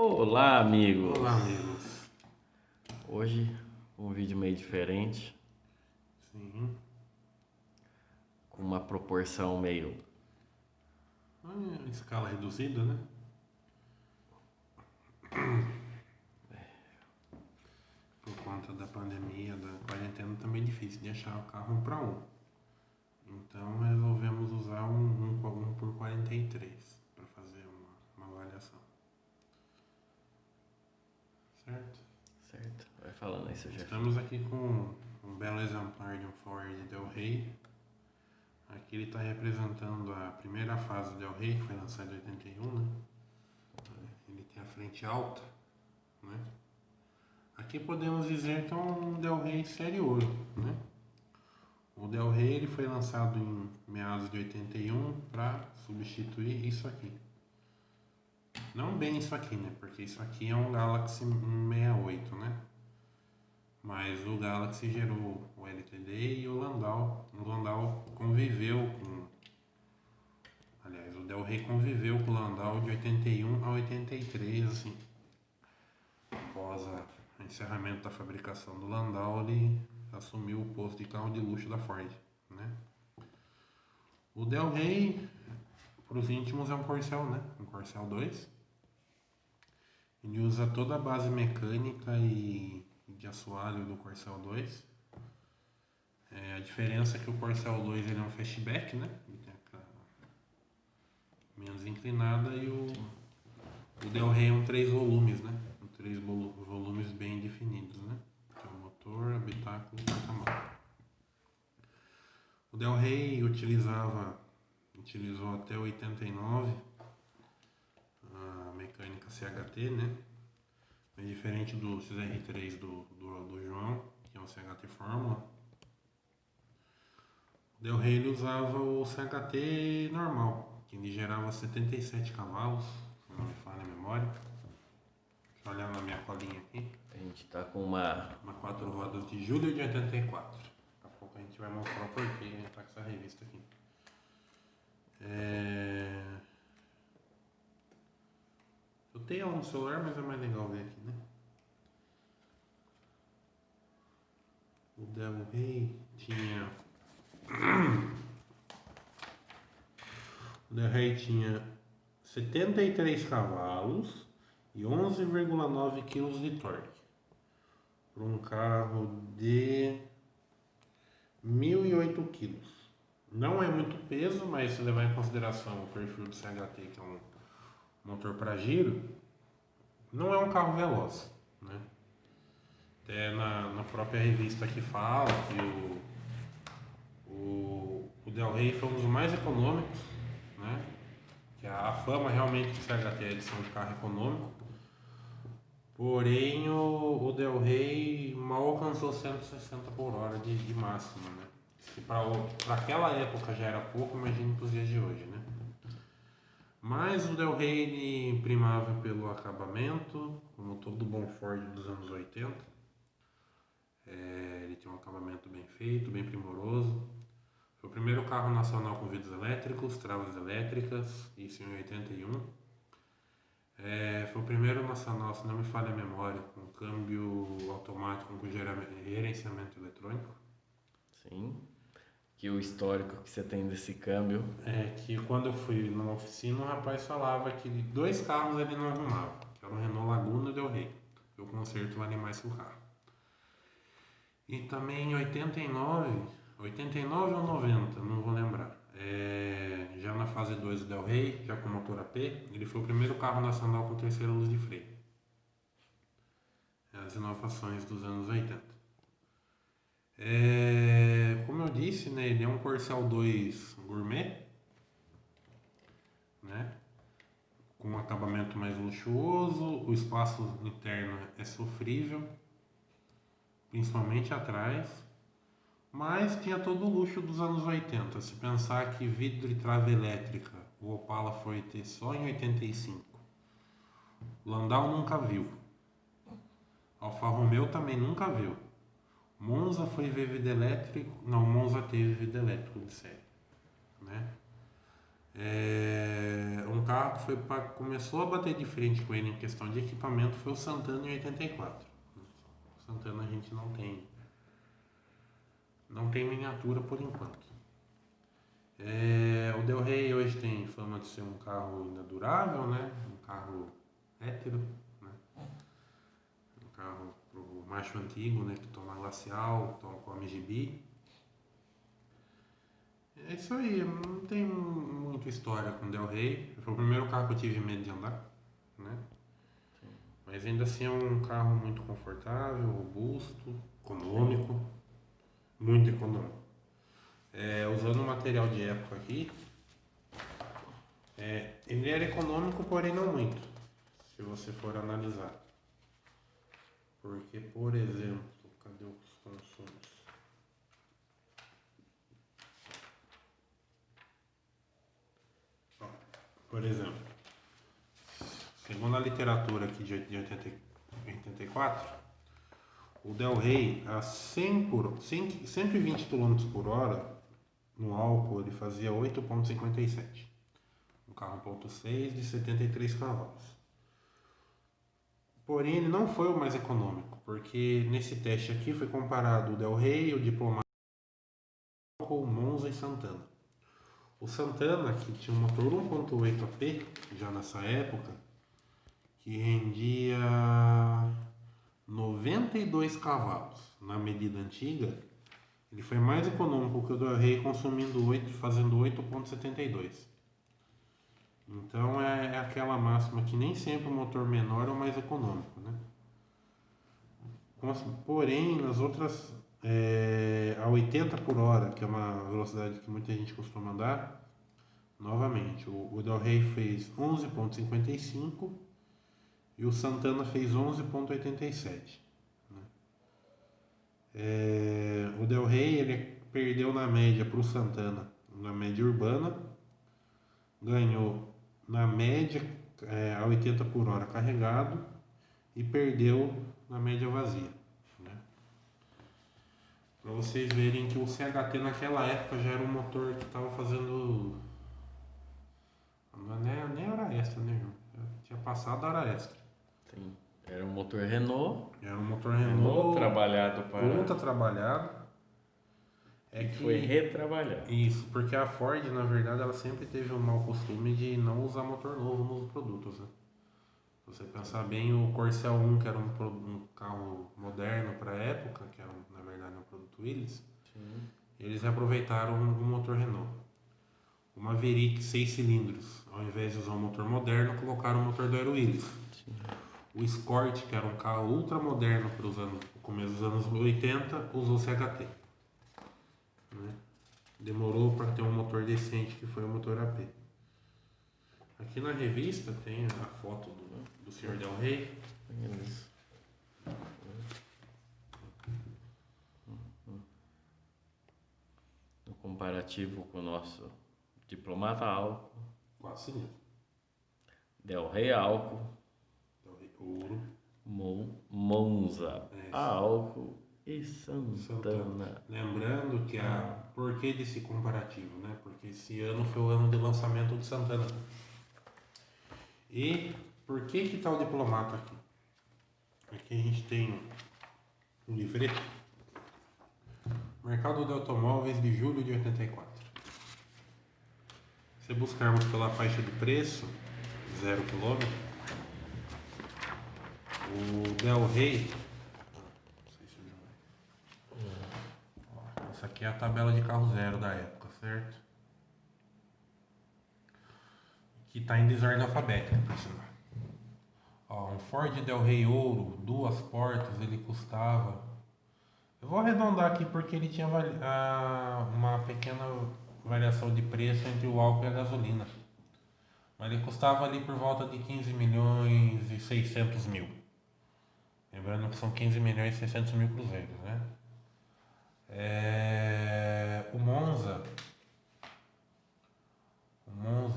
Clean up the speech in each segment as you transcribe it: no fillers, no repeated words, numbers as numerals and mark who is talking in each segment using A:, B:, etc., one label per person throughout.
A: Olá,
B: Olá,
A: amigos!
B: amigos.
A: Hoje um vídeo meio diferente,
B: Sim.
A: com uma proporção meio.
B: Escala reduzida, né? Por conta da pandemia, da quarentena, também é difícil de achar o carro 1 para 1. Então resolvemos usar um por 43 para fazer uma avaliação. Certo?
A: Certo? Vai falando aí, seu chefe.
B: Estamos aqui com um belo exemplar de um Ford Del Rey. Aqui ele está representando a primeira fase do Del Rey, que foi lançada em 81, né? Ele tem a frente alta, né? Aqui podemos dizer que é um Del Rey série ouro, né? O Del Rey ele foi lançado em meados de 81 para substituir isso aqui. Não bem isso aqui, né? Porque isso aqui é um Galaxy 168, né? Mas o Galaxy gerou o LTD e o Landau. O Landau conviveu com... Aliás, o Del Rey conviveu com o Landau de 81 a 83, assim. Após o encerramento da fabricação do Landau, ele assumiu o posto de carro de luxo da Ford, né? O Del Rey, para os íntimos, é um Corcel, né? Um Corcel 2. Ele usa toda a base mecânica e de assoalho do Corcel 2. A diferença é que o Corcel 2 ele é um fastback, né? Ele tem a menos inclinada e o Del Rey é um 3 volumes, né? Um 3 volumes bem definidos, né? Tem o motor, habitáculo e porta-malas. O Del Rey utilizou até 89 a mecânica CHT, né? É diferente do XR3 do João, que é um CHT Fórmula. O Del Rey ele usava o CHT normal, que ele gerava 77 cavalos, se não me falha a memória. Deixa eu olhar na minha colinha aqui.
A: A gente tá com uma
B: 4 rodas de julho de 84. Daqui a pouco a gente vai mostrar o porquê a gente tá com essa revista aqui. Eu tenho ela no celular, mas é mais legal ver aqui, né? O Del Rey tinha. O Del Rey tinha 73 cavalos e 11,9 kg de torque. Para um carro de 1.008 kg. Não é muito peso, mas se levar em consideração o perfil do CHT, que é um motor para giro, não é um carro veloz, né? Até na própria revista que fala que o Del Rey foi um dos mais econômicos, né? Que a fama realmente do CHT é de ser um carro econômico, porém o Del Rey mal alcançou 160 por hora de máxima, né? Se para aquela época já era pouco, imagine para os dias de hoje, né? Mas o Del Rey ele primava pelo acabamento, como todo bom Ford dos anos 80. Ele tinha um acabamento bem feito, bem primoroso. Foi o primeiro carro nacional com vidros elétricos, travas elétricas, isso em 81. Foi o primeiro nacional, se não me falha a memória, com câmbio automático com gerenciamento eletrônico.
A: sim, que o histórico que você tem desse câmbio.
B: Que quando eu fui numa oficina, o rapaz falava que 2 carros ele não arrumava, que era o Renault Laguna e o Del Rey. O conserto vale mais que o carro. E também em 89 ou 90, não vou lembrar. Já na fase 2 do Del Rey, já com motor AP, ele foi o primeiro carro nacional com terceira luz de freio. As inovações dos anos 80. Como eu disse, né, ele é um Corcel 2 gourmet, né, com um acabamento mais luxuoso, o espaço interno é sofrível, principalmente atrás, mas tinha todo o luxo dos anos 80. Se pensar que vidro e trava elétrica o Opala foi ter só em 85, Landau nunca viu, Alfa Romeo também nunca viu, Monza foi ver vidro elétrico, não, Monza teve vidro elétrico de série, né? Um carro carro que começou a bater de frente com ele em questão de equipamento foi o Santana em 84. O Santana a gente não tem miniatura por enquanto. O Del Rey hoje tem fama de ser um carro ainda durável, né? Um carro hétero, né? Um carro pro macho antigo, né? Que toma glacial, come gibi. É isso aí, não tem muita história com o Del Rey. Foi o primeiro carro que eu tive medo de andar, né? Mas ainda assim é um carro muito confortável, robusto, econômico, muito econômico. Usando o material de época aqui, ele era econômico, porém não muito, se você for analisar. Porque, por exemplo, cadê os consumos? Por exemplo, segundo a literatura aqui de 84, o Del Rey a 120 km por hora no álcool ele fazia 8,57. Um carro 1.6 de 73 cavalos. Porém, ele não foi o mais econômico, porque nesse teste aqui foi comparado o Del Rey, o Diplomata, o Monza e Santana. O Santana, que tinha um motor 1.8 AP, já nessa época, que rendia 92 cavalos na medida antiga, ele foi mais econômico que o Del Rey, fazendo 8,72. Então é aquela máxima que nem sempre o motor menor é o mais econômico, né? Porém, nas outras, a 80 por hora, que é uma velocidade que muita gente costuma andar, novamente, o Del Rey fez 11,55 e o Santana fez 11,87. Né? O Del Rey ele perdeu na média para o Santana, na média urbana, ganhou na média a 80 por hora carregado e perdeu na média vazia. Né? Para vocês verem que o CHT naquela época já era um motor que estava fazendo. Nem hora extra, né, João? Tinha passado a hora extra.
A: Sim. Era um motor Renault.
B: Era um motor Renault
A: trabalhado para.
B: Ultra trabalhado.
A: Foi retrabalhado.
B: Isso, porque a Ford, na verdade, ela sempre teve o mau costume de não usar motor novo nos produtos, né? Se você pensar bem, o Corcel 1, que era um carro moderno para a época, que era, na verdade, um produto Willys, eles aproveitaram o motor Renault. O Maverick 6 cilindros, ao invés de usar um motor moderno, colocaram o motor do Aero Willys. O Escort, que era um carro ultra moderno para o começo dos anos 80, usou CHT. Né? Demorou para ter um motor decente, que foi o motor AP. Aqui na revista tem a foto do Sr. Del Rey.
A: No comparativo com o nosso Diplomata álcool.
B: 4 cilindros.
A: Del Rey álcool.
B: Del Rey ouro.
A: Monza álcool e Santana.
B: Lembrando que por que desse comparativo, né? Porque esse ano foi o ano de lançamento do Santana. E por que está o Diplomata aqui? Aqui a gente tem um livreto. Mercado de automóveis de julho de 84. Se buscarmos pela faixa de preço, 0 km, o Del Rey. Não sei se eu essa aqui é a tabela de carro zero da época, certo? Que está em desordem alfabética, por sinal. Um Ford Del Rey Ouro, 2 portas, ele custava. Eu vou arredondar aqui porque ele tinha uma pequena variação de preço entre o álcool e a gasolina. Mas ele custava ali por volta de 15 milhões e 600 mil. Lembrando que são 15 milhões e 600 mil cruzeiros, né? O Monza,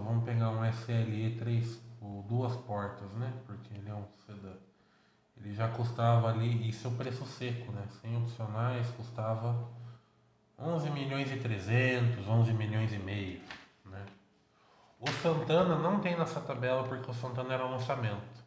B: vamos pegar um SLE 3 ou 2 portas, né? Porque ele é um sedã. Ele já custava ali, isso é o preço seco, né? Sem opcionais, custava 11 milhões e 300, 11 milhões e meio, né? O Santana não tem nessa tabela porque o Santana era lançamento.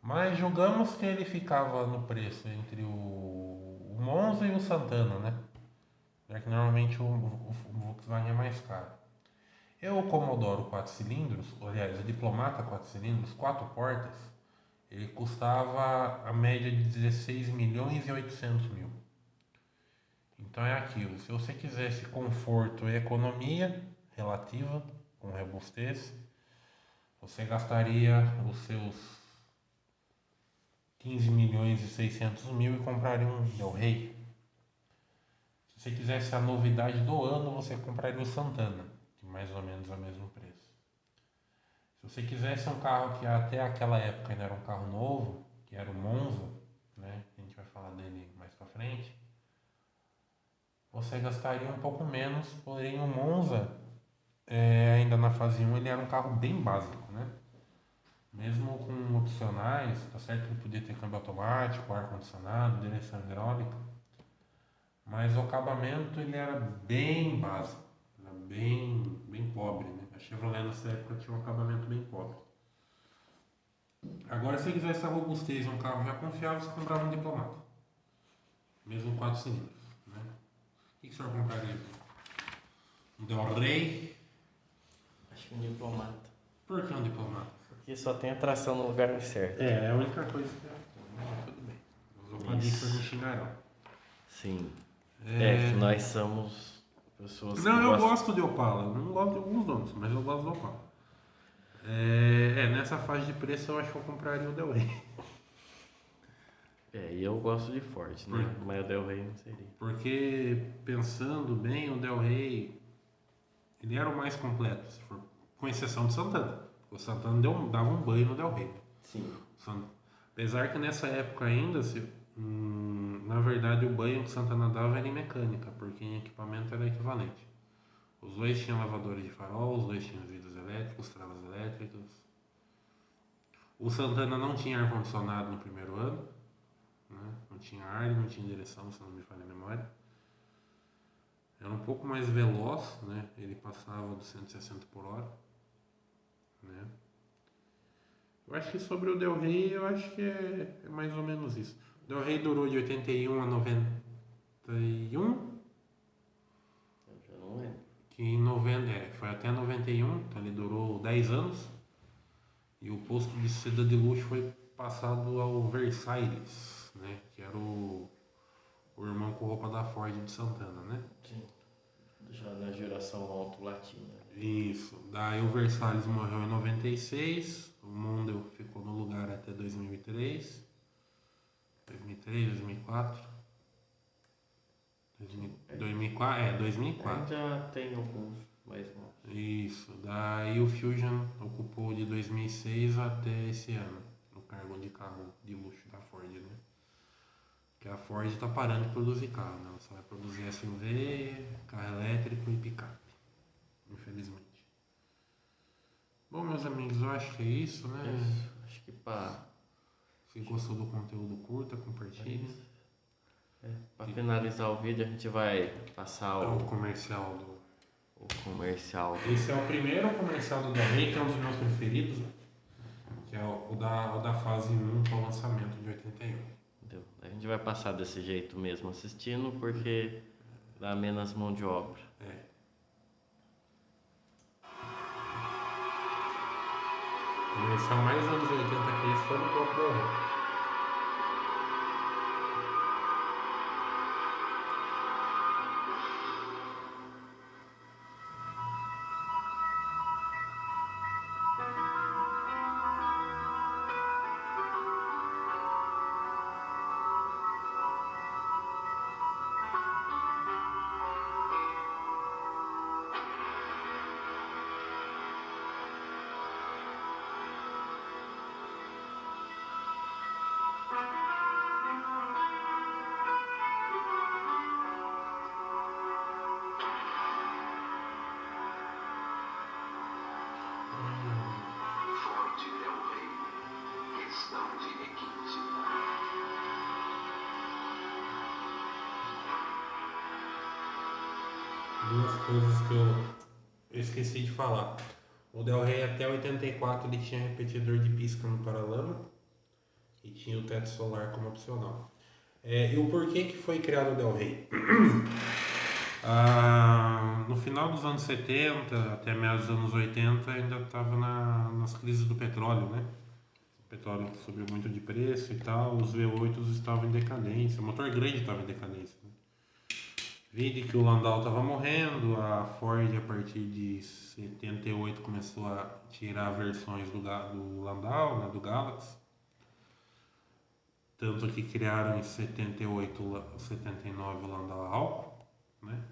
B: Mas julgamos que ele ficava no preço entre o Monza e o Santana, né? Já que normalmente o Volkswagen é mais caro. O Commodore 4 cilindros, aliás, o Diplomata 4 cilindros, 4 portas, ele custava a média de 16 milhões e 800 mil. Então é aquilo, se você quisesse conforto e economia relativa, com robustez, você gastaria os seus 15 milhões e 600 mil e compraria um Del Rey. Se você quisesse a novidade do ano, você compraria o Santana, que mais ou menos é o mesmo preço. Se você quisesse um carro que até aquela época ainda era um carro novo, que era o Monza, né? A gente vai falar dele mais pra frente. Você gastaria um pouco menos, porém o Monza, ainda na fase 1, ele era um carro bem básico, né? Mesmo com opcionais, tá certo que podia ter câmbio automático, ar-condicionado, direção hidráulica, mas o acabamento ele era bem básico, era bem pobre, né? A Chevrolet nessa época tinha um acabamento bem pobre. Agora, se você quiser essa robustez, um carro já confiável, você comprava um Diplomata, mesmo 4 cilindros, né? O que o senhor compraria? Um Del Rey?
A: Acho que um Diplomata.
B: Por que um Diplomata?
A: Porque só tem a tração no lugar certo.
B: É a única coisa que tudo bem. Os opadistas me xingarão.
A: Sim. Que nós somos pessoas que
B: eu gosto de Opala. Eu não gosto de alguns donos, mas eu gosto do Opala. Nessa faixa de preço eu acho que eu compraria o Del Rey.
A: E eu gosto de Ford, né? Mas o Del Rey não seria.
B: Porque, pensando bem, o Del Rey, ele era o mais completo, se for, com exceção do Santana. O Santana dava um banho no Del Rey.
A: Sim.
B: Apesar que nessa época ainda, na verdade, o banho que o Santana dava era em mecânica, porque em equipamento era equivalente. Os dois tinham lavadores de farol, os dois tinham vidros elétricos, travas elétricas. O Santana não tinha ar-condicionado no primeiro ano, né? Não tinha ar e não tinha direção, se não me falha a memória. Era um pouco mais veloz, né? Ele passava dos 160 por hora, né? Eu acho que sobre o Del Rey, eu acho que é mais ou menos isso. O Del Rey durou de 81 a 91.
A: Eu já não lembro.
B: Que em 90, foi até 91, então ele durou 10 anos. E o posto de seda de luxo foi passado ao Versailles, né? Que era o irmão com roupa da Ford de Santana, né?
A: Sim. Já na geração alto-latina.
B: Isso. Daí o Versalhes morreu em 96, o Mondeo ficou no lugar até 2003, 2004. 2004.
A: Ainda tem alguns mais novos.
B: Isso. Daí o Fusion ocupou de 2006 até esse ano, no cargo de carro de luxo da Ford, né? Que a Ford está parando de produzir carro, né? Ela só vai produzir SUV, carro elétrico e picape, infelizmente. Bom, meus amigos, eu acho que é isso, né?
A: Isso. Acho que
B: Se gostou do conteúdo, curta, compartilhe.
A: Para finalizar o vídeo, a gente vai passar
B: O comercial do...
A: o comercial.
B: Esse é o primeiro comercial do Del Rey, que é um dos meus preferidos, né? Que é o da fase 1, que é o lançamento de 81.
A: Entendeu? A gente vai passar desse jeito mesmo assistindo, porque dá menos mão de obra.
B: O comercial mais anos 80 que esse foi no próprio Del Rey. Duas coisas que eu esqueci de falar. O Del Rey até 84 ele tinha repetidor de pisca no paralama e tinha o teto solar como opcional. E o porquê que foi criado o Del Rey? No final dos anos 70 até meados dos anos 80 ainda estava nas crises do petróleo, né? O petróleo subiu muito de preço e tal, os V8s estavam em decadência, o motor grande estava em decadência. Né? Vide que o Landau estava morrendo, a Ford a partir de 78 começou a tirar versões do Landau, né, do Galaxy. Tanto que criaram em 78, 79 o Landau álcool, né?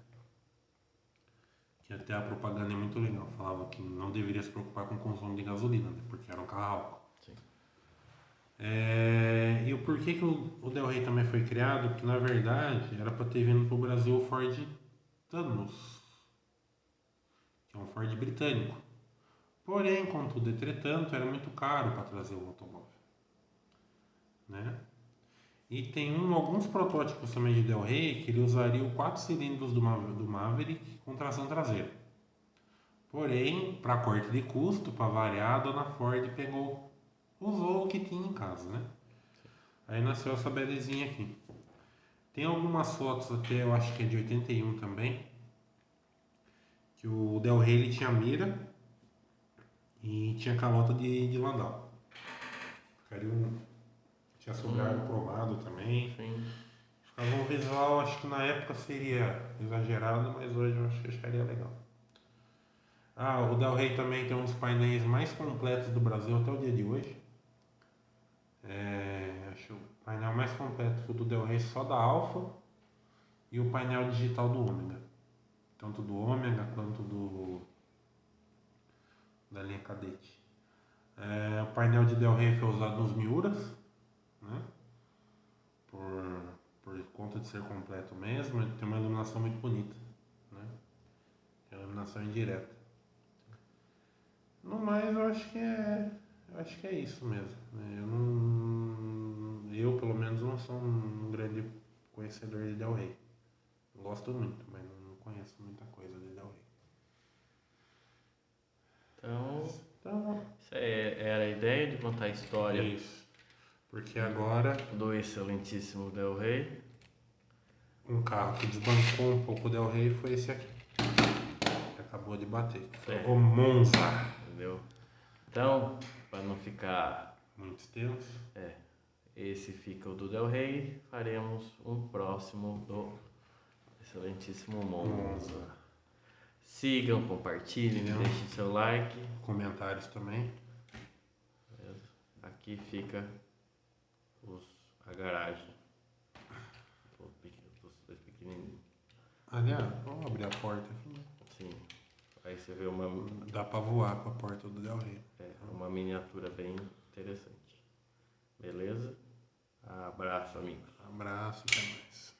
B: Que até a propaganda é muito legal, falava que não deveria se preocupar com o consumo de gasolina, né, porque era um carro álcool.
A: Sim.
B: E o porquê que o Del Rey também foi criado? Porque na verdade era para ter vindo para o Brasil o Ford Taunus, que é um Ford britânico. Porém, contudo, entretanto, era muito caro para trazer o automóvel, né? E tem alguns protótipos também de Del Rey que ele usaria o 4 cilindros do Maverick com tração traseira. Porém, para corte de custo, para variar, a dona Ford usou o que tinha em casa, né? Aí nasceu essa belezinha aqui. Tem algumas fotos até, eu acho que é de 81 também, que o Del Rey ele tinha mira e tinha calota de Landau. Tinha sobrado cromado também.
A: Sim.
B: Ficava um visual, acho que na época seria exagerado, mas hoje eu acho que acharia legal. O Del Rey também tem um dos painéis mais completos do Brasil até o dia de hoje. Acho o painel mais completo do Del Rey só da Alfa e o painel digital do Ômega. Tanto do Ômega quanto da linha Cadete. O painel de Del Rey foi usado nos Miuras, né? Por conta de ser completo mesmo, ele tem uma iluminação muito bonita, né? É uma iluminação indireta. No mais, eu acho que é isso mesmo. Eu pelo menos não sou um grande conhecedor de Del Rey. Gosto muito, mas não conheço muita coisa de Del Rey.
A: Então essa era a ideia de contar a história.
B: Isso. Porque agora
A: do excelentíssimo Del Rey.
B: Um carro que desbancou um pouco o Del Rey foi esse aqui. Que acabou de bater. Foi o Monza.
A: Entendeu? Então, para não ficar
B: muito extenso.
A: Esse fica o do Del Rey. Faremos um próximo do excelentíssimo Monza. Sigam, compartilhem, deixem seu like.
B: Comentários também.
A: Aqui fica a garagem dos dois pequenininhos.
B: Aliás, vamos abrir a porta aqui.
A: Sim. Aí você vê uma...
B: Dá pra voar com a porta do Del Rey.
A: Uma miniatura bem interessante. Beleza? Abraço, amigos.
B: Abraço, até mais.